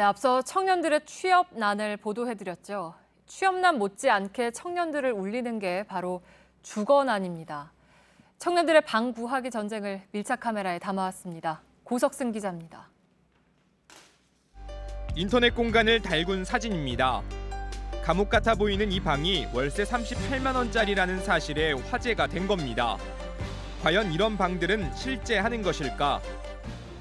네, 앞서 청년들의 취업난을 보도해드렸죠. 취업난 못지않게 청년들을 울리는 게 바로 주거난입니다. 청년들의 방 구하기 전쟁을 밀착 카메라에 담아왔습니다. 고석승 기자입니다. 인터넷 공간을 달군 사진입니다. 감옥 같아 보이는 이 방이 월세 38만 원짜리라는 사실에 화제가 된 겁니다. 과연 이런 방들은 실제 하는 것일까?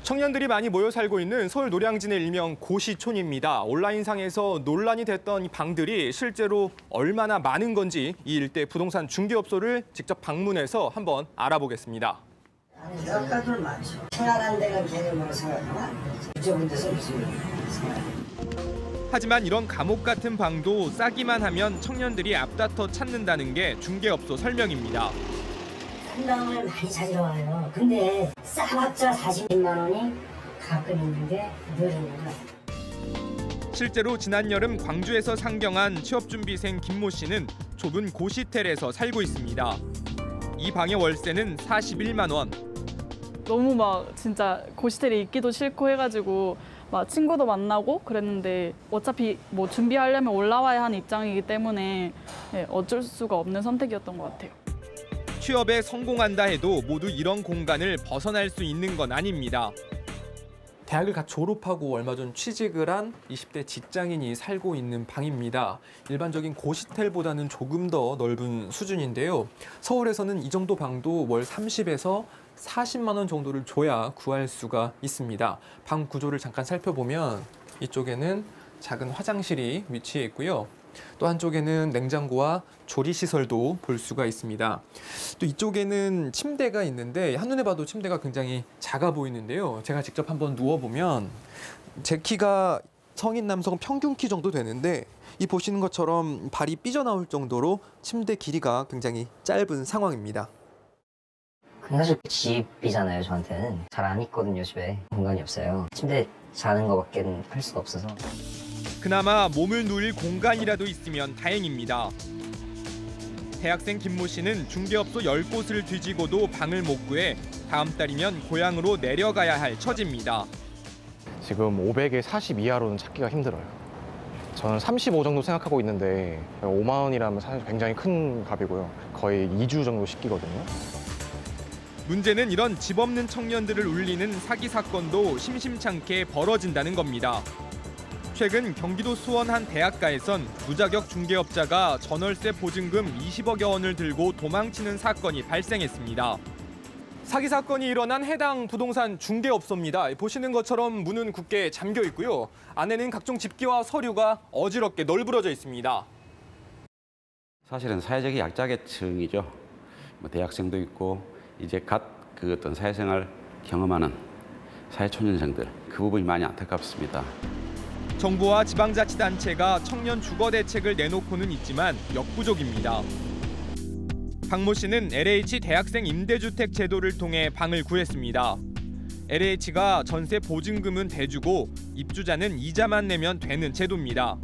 청년들이 많이 모여 살고 있는 서울 노량진의 일명 고시촌입니다. 온라인상에서 논란이 됐던 이 방들이 실제로 얼마나 많은 건지 이 일대 부동산 중개업소를 직접 방문해서 한번 알아보겠습니다. 대학가들 많죠. 생활한 데가 개념으로 생각하면 안 되죠. 부족한 데서 무슨 생각. 하지만 이런 감옥 같은 방도 싸기만 하면 청년들이 앞다퉈 찾는다는 게 중개업소 설명입니다. 상담을 많이 찾으러 와요. 근데 싸봤자 40만 원이 가끔 있는데 늘어나는 거예요. 실제로 지난 여름 광주에서 상경한 취업준비생 김모 씨는 좁은 고시텔에서 살고 있습니다. 이 방의 월세는 41만 원. 너무 막 진짜 고시텔에 있기도 싫고 해가지고 막 친구도 만나고 그랬는데 어차피 뭐 준비하려면 올라와야 하는 입장이기 때문에 어쩔 수가 없는 선택이었던 것 같아요. 취업에 성공한다 해도 모두 이런 공간을 벗어날 수 있는 건 아닙니다. 대학을 갓 졸업하고 얼마 전 취직을 한 20대 직장인이 살고 있는 방입니다. 일반적인 고시텔보다는 조금 더 넓은 수준인데요. 서울에서는 이 정도 방도 월 30에서 40만 원 정도를 줘야 구할 수가 있습니다. 방 구조를 잠깐 살펴보면 이쪽에는 작은 화장실이 위치해 있고요. 또 한쪽에는 냉장고와 조리시설도 볼 수가 있습니다. 또 이쪽에는 침대가 있는데 한눈에 봐도 침대가 굉장히 작아 보이는데요. 제가 직접 한번 누워보면 제 키가 성인 남성 평균 키 정도 되는데 이 보시는 것처럼 발이 삐져나올 정도로 침대 길이가 굉장히 짧은 상황입니다. 사실 집이잖아요, 저한테는. 잘 안 있거든요, 집에. 공간이 없어요. 침대 자는 거밖에 할 수가 없어서. 그나마 몸을 누일 공간이라도 있으면 다행입니다. 대학생 김모 씨는 중개업소 10곳을 뒤지고도 방을 못 구해 다음 달이면 고향으로 내려가야 할 처지입니다. 지금 500에 40 이하로는 찾기가 힘들어요. 저는 35 정도 생각하고 있는데 5만 원이라면 사실 굉장히 큰 값이고요. 거의 2주 정도 씻기거든요. 문제는 이런 집 없는 청년들을 울리는 사기 사건도 심심찮게 벌어진다는 겁니다. 최근 경기도 수원 한 대학가에선 무자격 중개업자가 전월세 보증금 20억여 원을 들고 도망치는 사건이 발생했습니다. 사기 사건이 일어난 해당 부동산 중개업소입니다. 보시는 것처럼 문은 굳게 잠겨 있고요. 안에는 각종 집기와 서류가 어지럽게 널브러져 있습니다. 사실은 사회적 약자계층이죠. 대학생도 있고 이제 갓 그 어떤 사회생활 경험하는 사회초년생들, 그 부분이 많이 안타깝습니다. 정부와 지방자치단체가 청년 주거 대책을 내놓고는 있지만 역부족입니다. 박모 씨는 LH 대학생 임대주택 제도를 통해 방을 구했습니다. LH가 전세 보증금은 대주고 입주자는 이자만 내면 되는 제도입니다.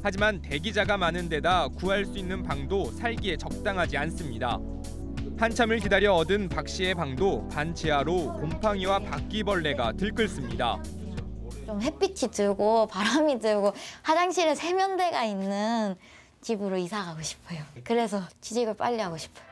하지만 대기자가 많은 데다 구할 수 있는 방도 살기에 적당하지 않습니다. 한참을 기다려 얻은 박 씨의 방도 반지하로 곰팡이와 바퀴벌레가 들끓습니다. 좀 햇빛이 들고 바람이 들고 화장실에 세면대가 있는 집으로 이사 가고 싶어요. 그래서 취직을 빨리 하고 싶어요.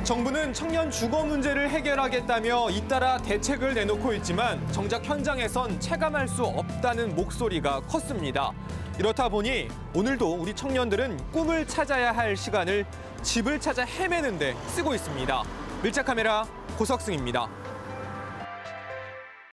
정부는 청년 주거 문제를 해결하겠다며 잇따라 대책을 내놓고 있지만 정작 현장에선 체감할 수 없다는 목소리가 컸습니다. 이렇다 보니 오늘도 우리 청년들은 꿈을 찾아야 할 시간을 집을 찾아 헤매는 데 쓰고 있습니다. 밀착 카메라 고석승입니다.